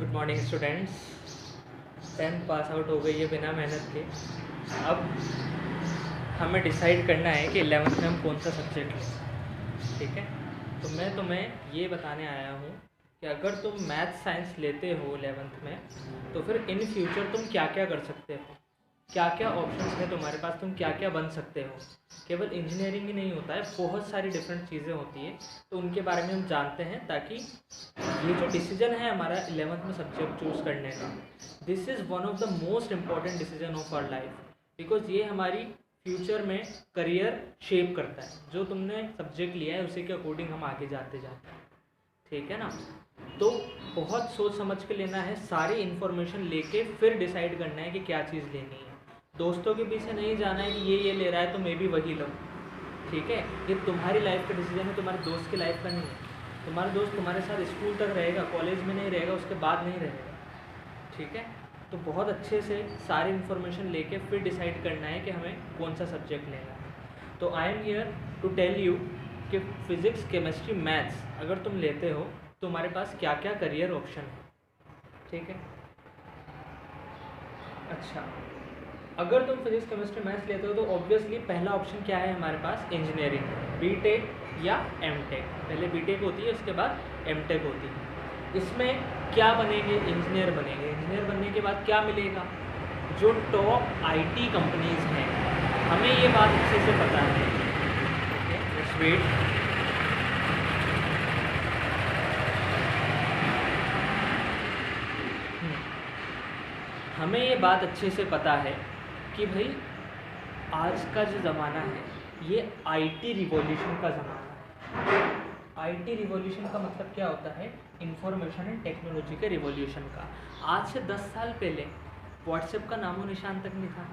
Good morning students. 10th pass out हो गई है बिना मेहनत के। अब हमें डिसाइड करना है कि 11th में हम कौन सा सब्जेक्ट लें। ठीक है, तो मैं तुम्हें ये बताने आया हूँ कि अगर तुम मैथ साइंस लेते हो 11th में तो फिर इन फ्यूचर तुम क्या क्या कर सकते हो, क्या क्या ऑप्शंस है तुम्हारे पास, तुम क्या क्या बन सकते हो। केवल इंजीनियरिंग ही नहीं होता है, बहुत सारी डिफरेंट चीज़ें होती है, तो उनके बारे में हम जानते हैं ताकि ये जो डिसीजन है हमारा 11th में सब्जेक्ट चूज़ करने का, this is one of the most important decision of our life, because ये हमारी फ्यूचर में करियर शेप करता है। जो तुमने सब्जेक्ट लिया है उसी के अकॉर्डिंग हम आगे जाते जाते हैं। ठीक है ना, तो बहुत सोच समझ के लेना है, सारी इन्फॉर्मेशन लेके फिर डिसाइड करना है कि क्या चीज़ लेनी है। दोस्तों के पीछे नहीं जाना है कि ये ले रहा है तो मैं भी वही लूँ। ठीक है, ये तुम्हारी लाइफ का डिसीजन है, तुम्हारे दोस्त की लाइफ का नहीं है। तुम्हारा दोस्त तुम्हारे साथ स्कूल तक रहेगा, कॉलेज में नहीं रहेगा, उसके बाद नहीं रहेगा। ठीक है, तो बहुत अच्छे से सारी इन्फॉर्मेशन लेके फिर डिसाइड करना है कि हमें कौन सा सब्जेक्ट लेना है। तो I am here to tell you कि फिज़िक्स, केमिस्ट्री, मैथ्स अगर तुम लेते हो तो तुम्हारे पास क्या क्या करियर ऑप्शन है। ठीक है, अच्छा, अगर तुम फिजिक्स, केमिस्ट्री, मैथ्स लेते हो तो ऑब्वियसली पहला ऑप्शन क्या है हमारे पास, इंजीनियरिंग, बीटेक या एमटेक। पहले बीटेक होती है, उसके बाद एमटेक होती है। इसमें क्या बनेंगे, इंजीनियर बनेंगे। इंजीनियर बनने के बाद क्या मिलेगा, जो टॉप आईटी कंपनीज हैं, हमें ये बात अच्छे से पता है। Okay, just wait. हमें ये बात अच्छे से पता है कि भाई आज का जो ज़माना है ये आईटी रिवॉल्यूशन का ज़माना है। आईटी रिवॉल्यूशन का मतलब क्या होता है, इंफॉर्मेशन एंड टेक्नोलॉजी के रिवॉल्यूशन का। आज से 10 साल पहले व्हाट्सएप का नामो निशान तक नहीं था,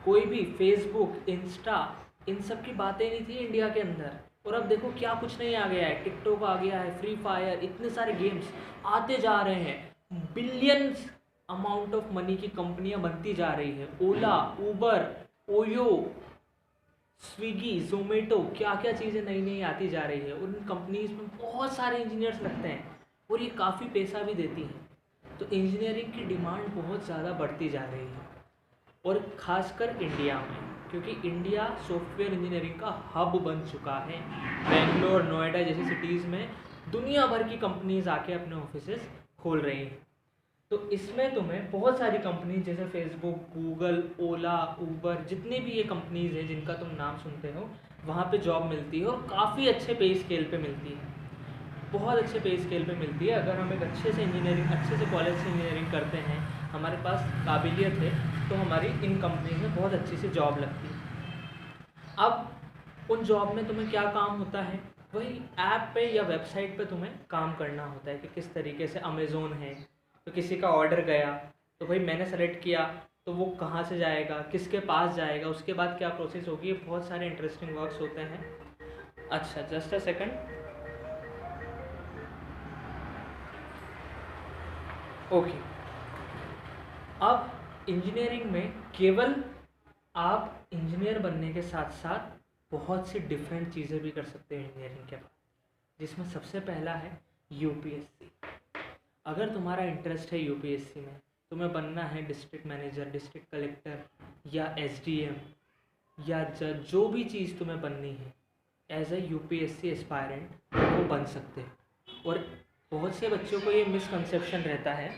कोई भी फेसबुक, इंस्टा, इन सब की बातें नहीं थी इंडिया के अंदर। और अब देखो क्या कुछ नहीं आ गया है, टिकटॉक आ गया है, फ्री फायर, इतने सारे गेम्स आते जा रहे हैं, बिलियंस अमाउंट ऑफ मनी की कंपनियां बनती जा रही है। ओला, उबर, ओयो, स्विगी, जोमेटो, क्या क्या चीज़ें नई नई आती जा रही है। उन कंपनीज में बहुत सारे इंजीनियर्स लगते हैं और ये काफ़ी पैसा भी देती हैं। तो इंजीनियरिंग की डिमांड बहुत ज़्यादा बढ़ती जा रही है, और ख़ासकर इंडिया में, क्योंकि इंडिया सॉफ्टवेयर इंजीनियरिंग का हब बन चुका है। बेंगलोर, नोएडा जैसी सिटीज़ में दुनिया भर की कंपनीज आके अपने ऑफिसेज खोल रही हैं। तो इसमें तुम्हें बहुत सारी कंपनीज जैसे फेसबुक, गूगल, ओला, उबर, जितनी भी ये कंपनीज हैं जिनका तुम नाम सुनते हो, वहाँ पे जॉब मिलती है, और काफ़ी अच्छे पे स्केल पे मिलती है, बहुत अच्छे पे स्केल पे मिलती है। अगर हम एक अच्छे से इंजीनियरिंग, अच्छे से कॉलेज से इंजीनियरिंग करते हैं, हमारे पास काबिलियत है, तो हमारी इन कंपनीज में बहुत अच्छी सी जॉब लगती है। अब उन जॉब में तुम्हें क्या काम होता है, वही ऐप पे या वेबसाइट पे तुम्हें काम करना होता है कि किस तरीके से अमेज़ोन है तो किसी का ऑर्डर गया तो भाई मैंने सेलेक्ट किया तो वो कहाँ से जाएगा, किसके पास जाएगा, उसके बाद क्या प्रोसेस होगी। ये बहुत सारे इंटरेस्टिंग वर्क्स होते हैं। अच्छा, जस्ट अ सेकंड। ओके, अब इंजीनियरिंग में केवल आप इंजीनियर बनने के साथ साथ बहुत सी डिफरेंट चीज़ें भी कर सकते हैं इंजीनियरिंग के बाद, जिसमें सबसे पहला है यूपीएससी। अगर तुम्हारा इंटरेस्ट है यूपीएससी में, तुम्हें बनना है डिस्ट्रिक्ट मैनेजर, डिस्ट्रिक्ट कलेक्टर या एसडीएम या जज, जो भी चीज़ तुम्हें बननी है एज ए यूपीएससी एस्पायरेंट वो बन सकते हो। और बहुत से बच्चों को ये मिसकंसेप्शन रहता है,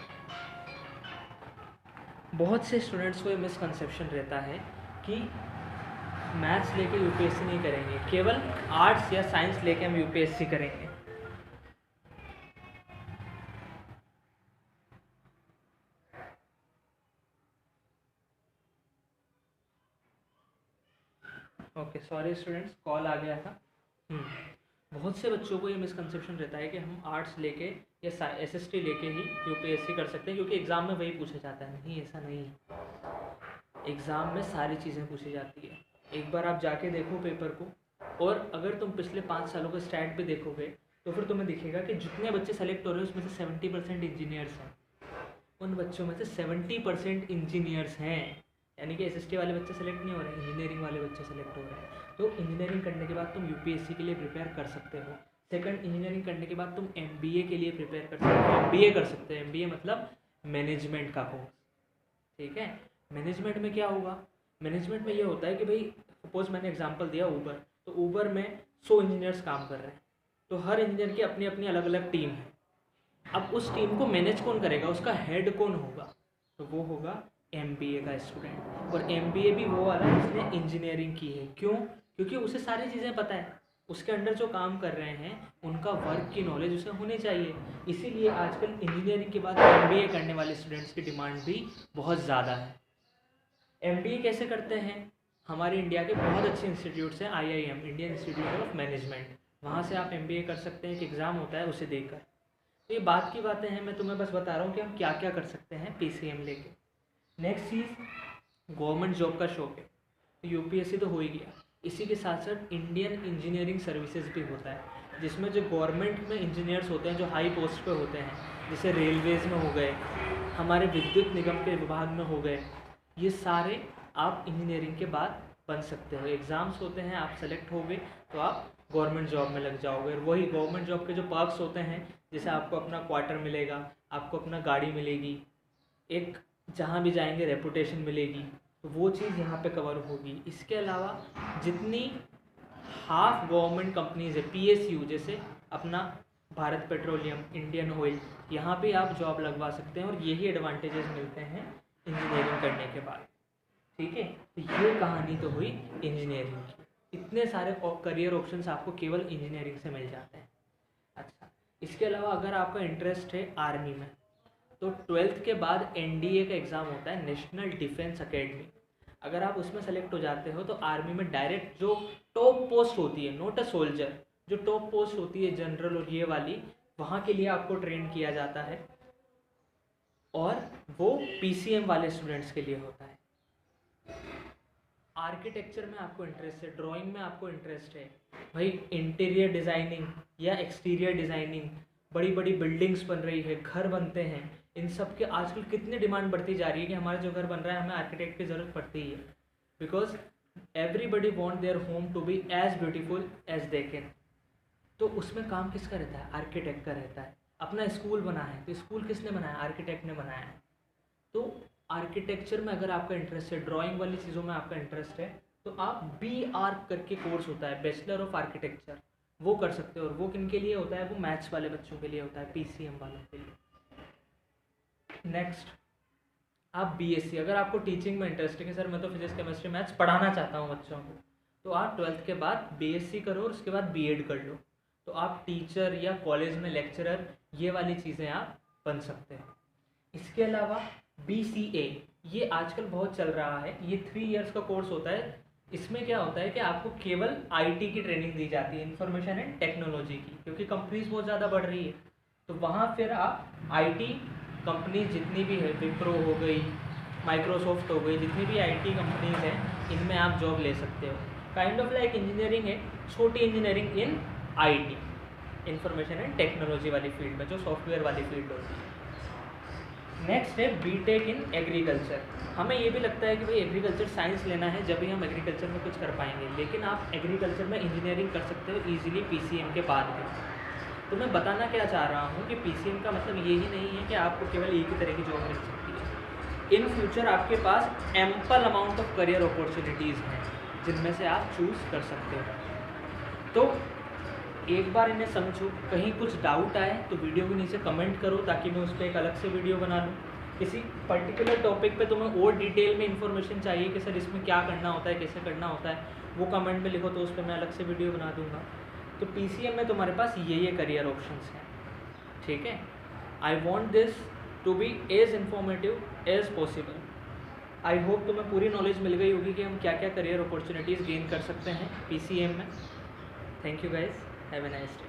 बहुत से स्टूडेंट्स को ये मिसकंसेप्शन रहता है कि मैथ्स लेके यूपीएससी नहीं करेंगे, केवल आर्ट्स या साइंस लेके हम यूपीएससी करेंगे। ओके, सॉरी स्टूडेंट्स, कॉल आ गया था। बहुत से बच्चों को ये मिसकंसेप्शन रहता है कि हम आर्ट्स लेके या एसएसटी लेके ही यूपीएससी कर सकते हैं, क्योंकि एग्ज़ाम में वही पूछा जाता है। नहीं, ऐसा नहीं है। एग्ज़ाम में सारी चीज़ें पूछी जाती है। एक बार आप जाके देखो पेपर को, और अगर तुम पिछले 5 सालों का स्टैट भी देखोगे तो फिर तुम्हें दिखेगा कि जितने बच्चे सेलेक्ट हो रहे हैं उसमें से 70% इंजीनियर्स हैं। उन बच्चों में से 70% इंजीनियर्स हैं, यानी कि एसएसटी वाले बच्चे सेलेक्ट नहीं हो रहे हैं, इंजीनियरिंग वाले बच्चे सेलेक्ट हो रहे हैं। तो इंजीनियरिंग करने के बाद तुम यूपीएससी के लिए प्रिपेयर कर सकते हो। सेकंड, इंजीनियरिंग करने के बाद तुम एमबीए के लिए प्रिपेयर कर सकते हो, एमबीए कर सकते हो। एमबीए मतलब मैनेजमेंट का कोर्स, ठीक है। मैनेजमेंट में क्या होगा, मैनेजमेंट में ये होता है कि भाई सपोज मैंने एग्जांपल दिया ऊबर, तो ऊबर में 100 इंजीनियर्स काम कर रहे हैं, तो हर इंजीनियर की अपनी अपनी अलग अलग टीम है। अब उस टीम को मैनेज कौन करेगा, उसका हेड कौन होगा, तो वो होगा एमबीए का स्टूडेंट। और एमबीए भी वो वाला जिसने इंजीनियरिंग की है। क्यों, क्योंकि उसे सारी चीज़ें पता है, उसके अंडर जो काम कर रहे हैं उनका वर्क की नॉलेज उसे होनी चाहिए। इसीलिए आजकल इंजीनियरिंग के बाद एमबीए करने वाले स्टूडेंट्स की डिमांड भी बहुत ज़्यादा है। एमबीए कैसे करते हैं, हमारे इंडिया के बहुत अच्छे इंस्टीट्यूट्स हैं, IIM, Indian institute of management, वहाँ से आप एमबीए कर सकते हैं। एक एग्ज़ाम होता है उसे देकर। तो ये बात की बातें हैं, मैं तुम्हें बस बता रहा हूँ कि हम क्या क्या कर सकते हैं पीसीएम लेके। नेक्स्ट चीज़, गवर्नमेंट जॉब का शौक है तो यूपीएससी तो हो ही गया, इसी के साथ साथ इंडियन इंजीनियरिंग सर्विसेज भी होता है, जिसमें जो गवर्नमेंट में इंजीनियर्स होते हैं जो हाई पोस्ट पे होते हैं, जैसे रेलवेज़ में हो गए, हमारे विद्युत निगम के विभाग में हो गए, ये सारे आप इंजीनियरिंग के बाद बन सकते हो। एग्ज़ाम्स होते हैं, आप सेलेक्ट हो गए तो आप गवर्नमेंट जॉब में लग जाओगे। और वही गवर्नमेंट जॉब के जो पर्क्स होते हैं, जैसे आपको अपना क्वार्टर मिलेगा, आपको अपना गाड़ी मिलेगी, एक जहाँ भी जाएंगे रेपुटेशन मिलेगी, तो वो चीज़ यहाँ पे कवर होगी। इसके अलावा जितनी हाफ गवर्नमेंट कंपनीज़ है, पीएसयू जैसे अपना भारत पेट्रोलियम, इंडियन ऑयल, यहाँ पे आप जॉब लगवा सकते हैं और यही एडवांटेजेस मिलते हैं इंजीनियरिंग करने के बाद, ठीक है। तो ये कहानी तो हुई इंजीनियरिंग की। इतने सारे करियर ऑप्शंस आपको केवल इंजीनियरिंग से मिल जाते हैं। अच्छा, इसके अलावा अगर आपका इंटरेस्ट है आर्मी में, तो 12th के बाद एनडीए का एग्ज़ाम होता है, नेशनल डिफेंस एकेडमी। अगर आप उसमें सेलेक्ट हो जाते हो तो आर्मी में डायरेक्ट जो टॉप पोस्ट होती है, नॉट अ सोल्जर, जो टॉप पोस्ट होती है जनरल और ये वाली, वहाँ के लिए आपको ट्रेन किया जाता है और वो पीसीएम वाले स्टूडेंट्स के लिए होता है। आर्किटेक्चर में आपको इंटरेस्ट है, ड्राइंग में आपको इंटरेस्ट है, भाई इंटीरियर डिज़ाइनिंग या एक्सटीरियर डिज़ाइनिंग, बड़ी बड़ी बिल्डिंग्स बन रही है, घर बनते हैं, इन सब के आजकल कितनी डिमांड बढ़ती जा रही है कि हमारा जो घर बन रहा है हमें आर्किटेक्ट की ज़रूरत पड़ती है, because everybody want their home to be as beautiful as they can. तो उसमें काम किसका रहता है, आर्किटेक्ट का रहता है। अपना स्कूल बना है तो स्कूल किसने बनाया, आर्किटेक्ट ने बनाया है। तो आर्किटेक्चर में अगर आपका इंटरेस्ट है, ड्राइंग वाली चीज़ों में आपका इंटरेस्ट है, तो आप BArch करके कोर्स होता है, बैचलर ऑफ आर्किटेक्चर, वो कर सकते हो। और वो किन के लिए होता है, वो मैथ्स वाले बच्चों के लिए होता है, पीसीएम वालों के लिए। नेक्स्ट, आप बीएससी, अगर आपको टीचिंग में इंटरेस्ट है कि सर मैं तो फिजिक्स केमिस्ट्री मैथ्स पढ़ाना चाहता हूँ बच्चों को, तो आप 12th के बाद बीएससी करो और उसके बाद बीएड कर लो, तो आप टीचर या कॉलेज में लेक्चरर, ये वाली चीज़ें आप बन सकते हो। इसके अलावा BCA, ये आजकल बहुत चल रहा है, ये 3 इयर्स का कोर्स होता है। इसमें क्या होता है कि आपको केवल IT की ट्रेनिंग दी जाती है, इंफॉर्मेशन एंड टेक्नोलॉजी की, क्योंकि कंपनीज बहुत ज़्यादा बढ़ रही है। तो वहाँ फिर आप IT कंपनी जितनी भी है, विप्रो हो गई, माइक्रोसॉफ्ट हो गई, जितनी भी IT कंपनीज हैं, इनमें आप जॉब ले सकते हो। काइंड ऑफ लाइक इंजीनियरिंग है, छोटी engineering in IT, information and technology वाली फील्ड में, जो सॉफ्टवेयर वाली फील्ड होती है। नेक्स्ट है BTech इन एग्रीकल्चर। हमें ये भी लगता है कि भाई एग्रीकल्चर साइंस लेना है जब ही हम एग्रीकल्चर में कुछ कर पाएंगे, लेकिन आप एग्रीकल्चर में इंजीनियरिंग कर सकते हो ईजिली PCM के बाद भी। तो मैं बताना क्या चाह रहा हूँ कि PCM का मतलब यही नहीं है कि आपको केवल एक ही तरह की जॉब मिल सकती है। इन फ्यूचर आपके पास ample amount of career opportunities हैं जिनमें से आप चूज़ कर सकते हो। तो एक बार इन्हें समझो, कहीं कुछ डाउट आए तो वीडियो के नीचे कमेंट करो ताकि मैं उस पर एक अलग से वीडियो बना लूँ। किसी पर्टिकुलर टॉपिक पे तुम्हें और डिटेल में इन्फॉर्मेशन चाहिए कि सर इसमें क्या करना होता है, कैसे करना होता है, वो कमेंट में लिखो तो उस पर मैं अलग से वीडियो बना दूँगा। तो PCM में तुम्हारे पास ये करियर ऑप्शंस हैं, ठीक है। I want this to be as informative as possible. I hope तुम्हें पूरी नॉलेज मिल गई होगी कि हम क्या क्या करियर अपॉर्चुनिटीज़ गेन कर सकते हैं PCM में। Thank you guys, have a nice day.